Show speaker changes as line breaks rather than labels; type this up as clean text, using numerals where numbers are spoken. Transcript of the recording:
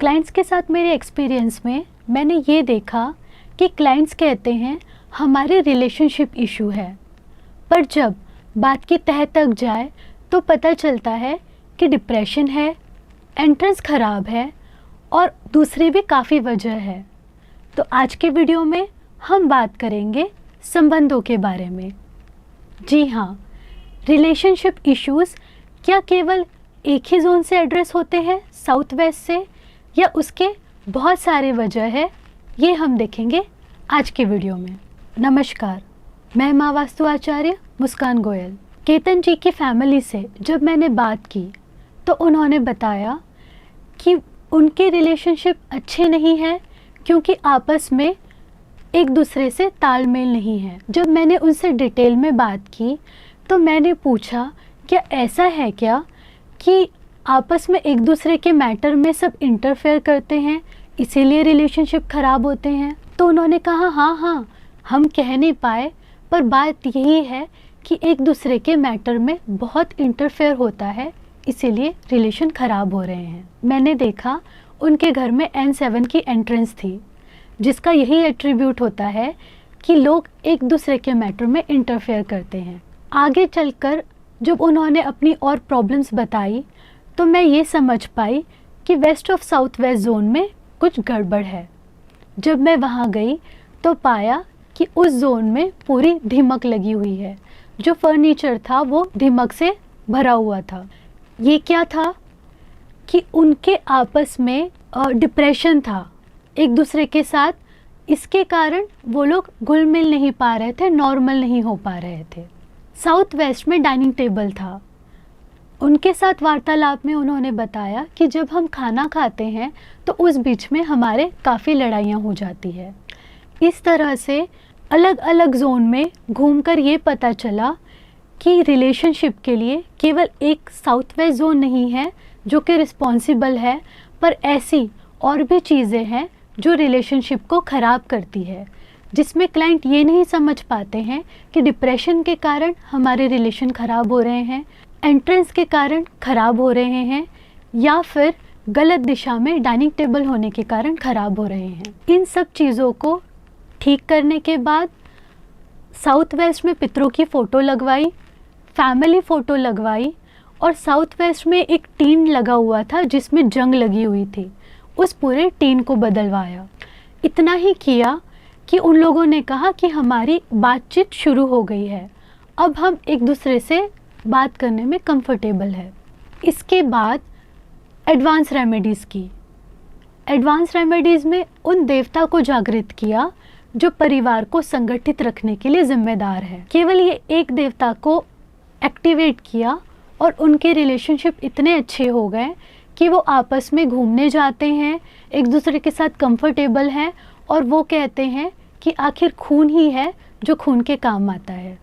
Clients के साथ मेरे एक्सपीरियंस में मैंने ये देखा कि क्लाइंट्स कहते हैं हमारे रिलेशनशिप इशू है, पर जब बात की तह तक जाए तो पता चलता है कि डिप्रेशन है, एंट्रेंस ख़राब है और दूसरी भी काफ़ी वजह है। तो आज के वीडियो में हम बात करेंगे संबंधों के बारे में। जी हाँ, रिलेशनशिप इश्यूज़ क्या केवल एक ही जोन से एड्रेस होते हैं, साउथ वेस्ट से, या उसके बहुत सारे वजह है, ये हम देखेंगे आज के वीडियो में। नमस्कार, मैं माँ वास्तु आचार्य मुस्कान गोयल। केतन जी की फैमिली से जब मैंने बात की तो उन्होंने बताया कि उनके रिलेशनशिप अच्छे नहीं हैं क्योंकि आपस में एक दूसरे से तालमेल नहीं है। जब मैंने उनसे डिटेल में बात की तो मैंने पूछा क्या ऐसा है क्या कि आपस में एक दूसरे के मैटर में सब इंटरफेयर करते हैं इसीलिए रिलेशनशिप ख़राब होते हैं। तो उन्होंने कहा हाँ, हम कह नहीं पाए, पर बात यही है कि एक दूसरे के मैटर में बहुत इंटरफेयर होता है इसीलिए रिलेशन ख़राब हो रहे हैं। मैंने देखा उनके घर में N7 की एंट्रेंस थी, जिसका यही एट्रीब्यूट होता है कि लोग एक दूसरे के मैटर में इंटरफेयर करते हैं। आगे चलकर जब उन्होंने अपनी और प्रॉब्लम्स बताई तो मैं ये समझ पाई कि west of south west zone में कुछ गड़बड़ है। जब मैं वहाँ गई तो पाया कि उस जोन में पूरी दीमक लगी हुई है, जो फर्नीचर था वो दीमक से भरा हुआ था। ये क्या था कि उनके आपस में डिप्रेशन था एक दूसरे के साथ, इसके कारण वो लोग घुल मिल नहीं पा रहे थे, नॉर्मल नहीं हो पा रहे थे। साउथ वेस्ट में डाइनिंग टेबल था। उनके साथ वार्तालाप में उन्होंने बताया कि जब हम खाना खाते हैं तो उस बीच में हमारे काफ़ी लड़ाइयाँ हो जाती है। इस तरह से अलग अलग जोन में घूमकर ये पता चला कि रिलेशनशिप के लिए केवल एक साउथ वेस्ट जोन नहीं है जो कि रिस्पॉन्सिबल है, पर ऐसी और भी चीज़ें हैं जो रिलेशनशिप को ख़राब करती है, जिसमें क्लाइंट ये नहीं समझ पाते हैं कि डिप्रेशन के कारण हमारे रिलेशन ख़राब हो रहे हैं, एंट्रेंस के कारण ख़राब हो रहे हैं, या फिर गलत दिशा में डाइनिंग टेबल होने के कारण ख़राब हो रहे हैं। इन सब चीज़ों को ठीक करने के बाद साउथ वेस्ट में पितरों की फ़ोटो लगवाई, फैमिली फ़ोटो लगवाई, और साउथ वेस्ट में एक टीन लगा हुआ था जिसमें जंग लगी हुई थी, उस पूरे टीन को बदलवाया। इतना ही किया कि उन लोगों ने कहा कि हमारी बातचीत शुरू हो गई है, अब हम एक दूसरे से बात करने में कंफर्टेबल है। इसके बाद एडवांस रेमेडीज़ की। एडवांस रेमेडीज़ में उन देवता को जागृत किया जो परिवार को संगठित रखने के लिए जिम्मेदार है। केवल ये एक देवता को एक्टिवेट किया और उनके रिलेशनशिप इतने अच्छे हो गए कि वो आपस में घूमने जाते हैं, एक दूसरे के साथ कंफर्टेबल हैं, और वो कहते हैं कि आखिर खून ही है जो खून के काम आता है।